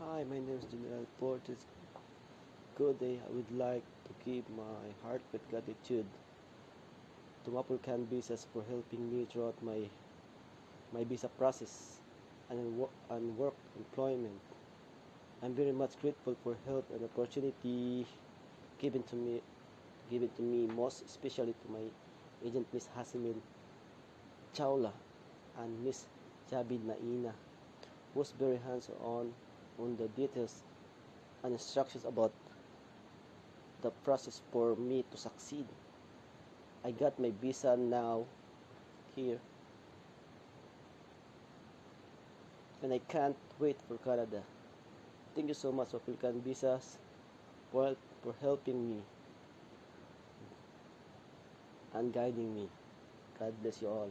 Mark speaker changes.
Speaker 1: Hi, my name is General Portis. Good day. I would like to give my heartfelt gratitude to MapleCan Visas for helping me throughout my visa process and work employment. I'm very much grateful for help and opportunity given to me most especially to my agent Miss Hasimil Chawla and Miss Jabid Naina, who's very hands-on the details and instructions about the process for me to succeed. I got my visa now here and I can't wait for Canada. Thank you so much, African Visas, for helping me and guiding me. God bless you all.